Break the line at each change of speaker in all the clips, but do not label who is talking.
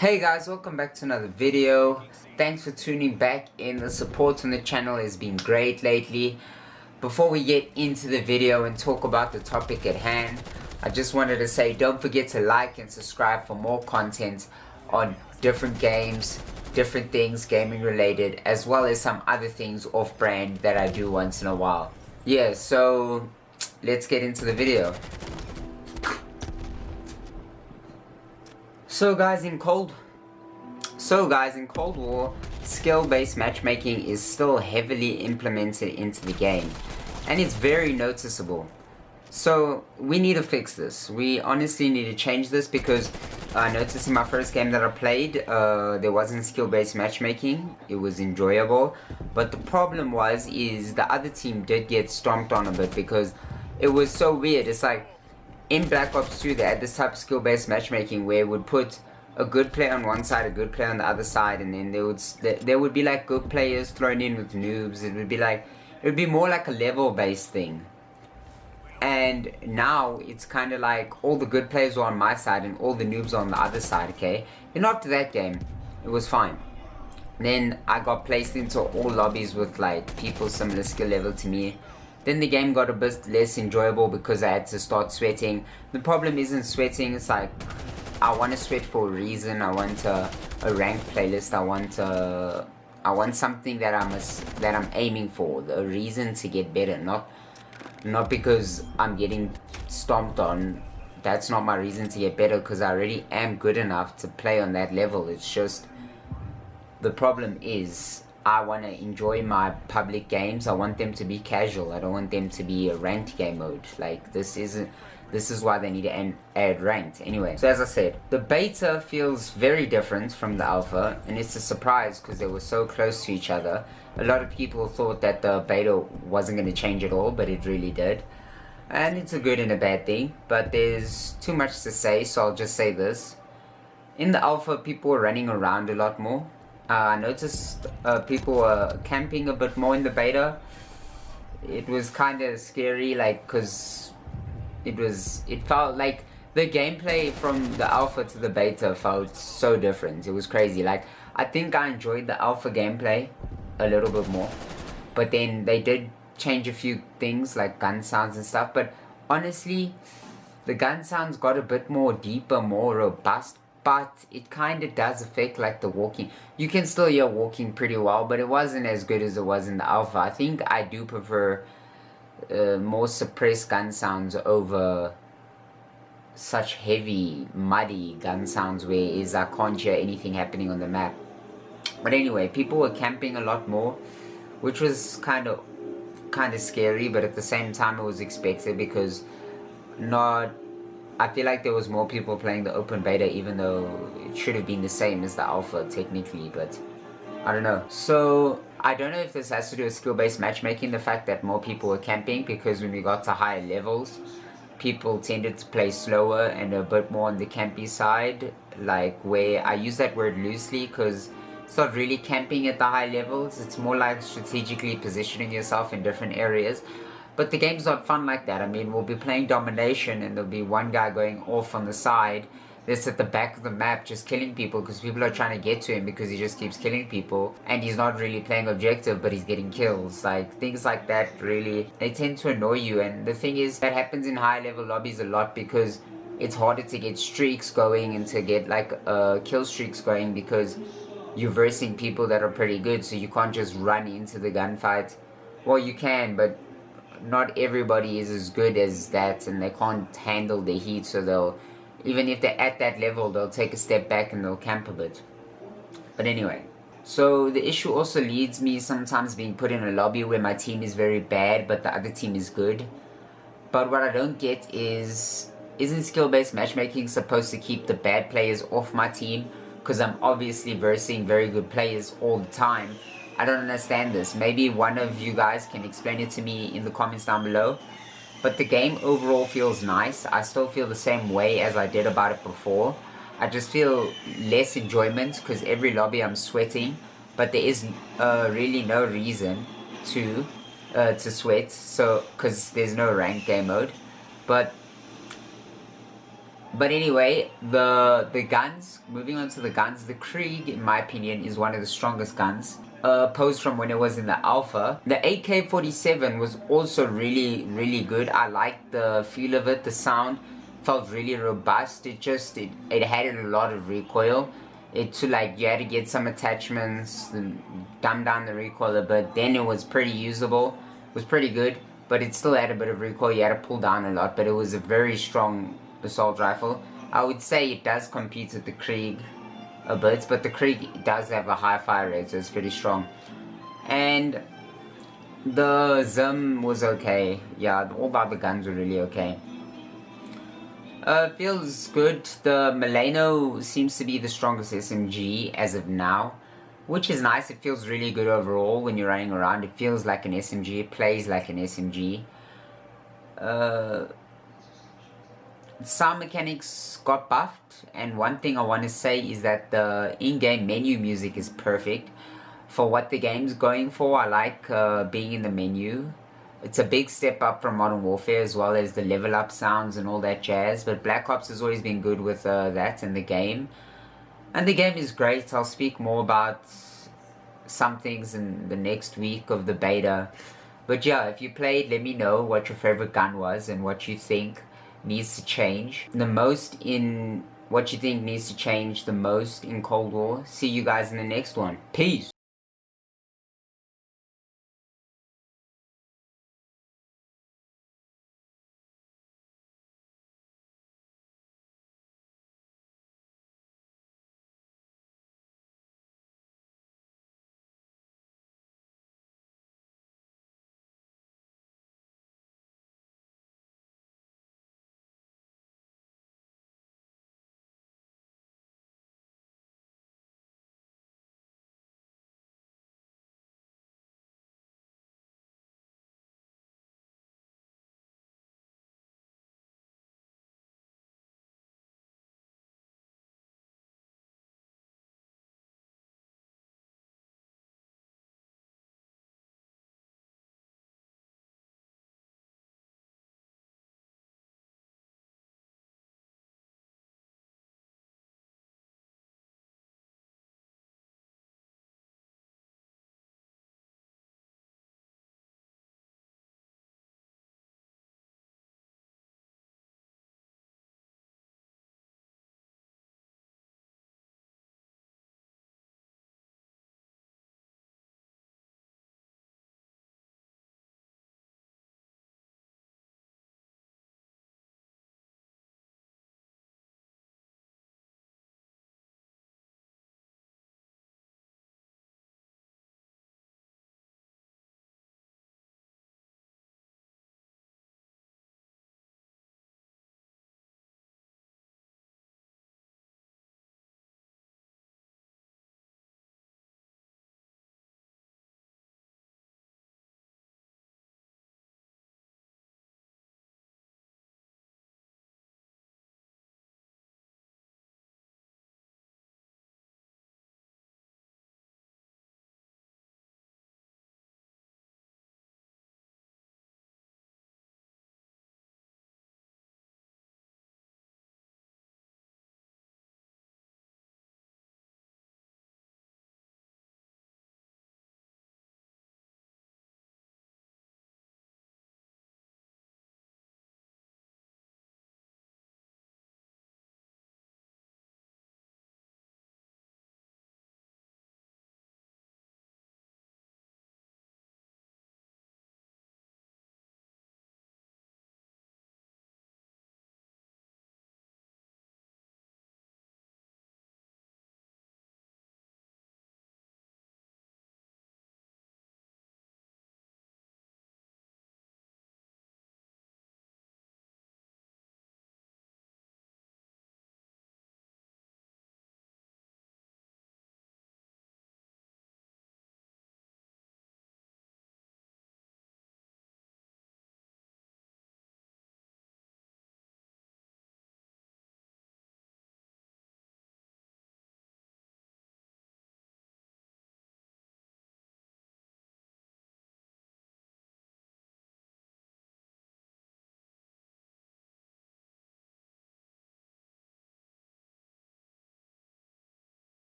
Hey guys, welcome back to another video. Thanks for tuning back in. The support on the channel has been great lately. Before we get into the video and talk about the topic at hand, I just wanted to say don't forget to like and subscribe for more content on different games, different things gaming related, as well as some other things off brand that I do once in a while. Yeah, so let's get into the video. So guys, in Cold War, skill-based matchmaking is still heavily implemented into the game, and it's very noticeable. So we need to fix this. We honestly need to change this because I noticed in my first game that I played, there wasn't skill-based matchmaking. It was enjoyable, but the problem is the other team did get stomped on a bit because it was so weird. It's like in Black Ops 2 they had this type of skill-based matchmaking where it would put a good player on one side, a good player on the other side, and then there would be like good players thrown in with noobs. It would be more like a level-based thing. And now it's kind of like all the good players are on my side and all the noobs are on the other side, okay? And after that game, it was fine. Then I got placed into all lobbies with like people similar skill level to me. Then the game got a bit less enjoyable because I had to start sweating. The problem isn't sweating, it's like I want to sweat for a reason. I want a ranked playlist. I want something that I'm aiming for, a reason to get better, not because I'm getting stomped on. That's not my reason to get better, because I already am good enough to play on that level. It's just the problem is I want to enjoy my public games. I want them to be casual. I don't want them to be a ranked game mode. Like this is why they need to add ranked. Anyway, so as I said, the beta feels very different from the alpha, and it's a surprise because they were so close to each other. A lot of people thought that the beta wasn't going to change at all, but it really did. And it's a good and a bad thing, but there's too much to say, so I'll just say this. In the alpha, people were running around a lot more. I noticed people were camping a bit more in the beta. It was kind of scary, like, because it felt like the gameplay from the alpha to the beta felt so different. It was crazy. Like, I think I enjoyed the alpha gameplay a little bit more, but then they did change a few things like gun sounds and stuff. But honestly, the gun sounds got a bit more deeper, more robust, but it kind of does affect like the walking. You can still hear walking pretty well, but it wasn't as good as it was in the alpha. I think I do prefer more suppressed gun sounds over such heavy, muddy gun sounds where I can't hear anything happening on the map. But anyway, people were camping a lot more, which was kind of scary, but at the same time it was expected because I feel like there was more people playing the open beta, even though it should have been the same as the alpha technically, but I don't know. So I don't know if this has to do with skill-based matchmaking, the fact that more people were camping, because when we got to higher levels, people tended to play slower and a bit more on the campy side, like where I use that word loosely because it's not really camping at the high levels, it's more like strategically positioning yourself in different areas. But the game's not fun like that. I mean, we'll be playing domination and there'll be one guy going off on the side that's at the back of the map just killing people because people are trying to get to him because he just keeps killing people and he's not really playing objective but he's getting kills. Like, things like that really, they tend to annoy you. And the thing is, that happens in high level lobbies a lot because it's harder to get streaks going and to get like kill streaks going because you're versing people that are pretty good, so you can't just run into the gunfight. Well, you can, but not everybody is as good as that and they can't handle the heat, so they'll, even if they're at that level, they'll take a step back and they'll camp a bit. But anyway, so the issue also leads me sometimes being put in a lobby where my team is very bad but the other team is good. But what I don't get is, isn't skill-based matchmaking supposed to keep the bad players off my team? Because I'm obviously versing very good players all the time. I don't understand this. Maybe one of you guys can explain it to me in the comments down below. But the game overall feels nice. I still feel the same way as I did about it before. I just feel less enjoyment because every lobby I'm sweating. But there is really no reason to sweat. So, because there's no ranked game mode. But But anyway, the guns, moving on to the guns, the Krieg, in my opinion, is one of the strongest guns. Posed from when it was in the alpha. The AK-47 was also really good. I liked the feel of it, the sound felt really robust. It had a lot of recoil. You had to get some attachments, dumb down the recoil a bit. Then it was pretty usable. It was pretty good, but it still had a bit of recoil. You had to pull down a lot, but it was a very strong assault rifle. I would say it does compete with the Krieg a bit, but the Krieg does have a high fire rate, so it's pretty strong. And the Sbmm was okay. Yeah, all about the guns were really okay. Feels good. The Milano seems to be the strongest SMG as of now, which is nice. It feels really good overall when you're running around. It feels like an SMG. It plays like an SMG. Sound mechanics got buffed, and one thing I want to say is that the in-game menu music is perfect for what the game's going for. I like being in the menu. It's a big step up from Modern Warfare, as well as the level up sounds and all that jazz, but Black Ops has always been good with that in the game. And the game is great. I'll speak more about some things in the next week of the beta. But yeah, if you played, let me know what your favorite gun was and what you think needs to change what you think needs to change the most in Cold War. See you guys in the next one. Peace.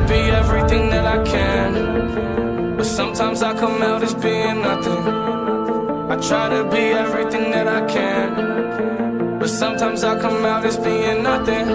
be everything that I can, but sometimes I come out as being nothing. I try to be everything that I can, but sometimes I come out as being nothing.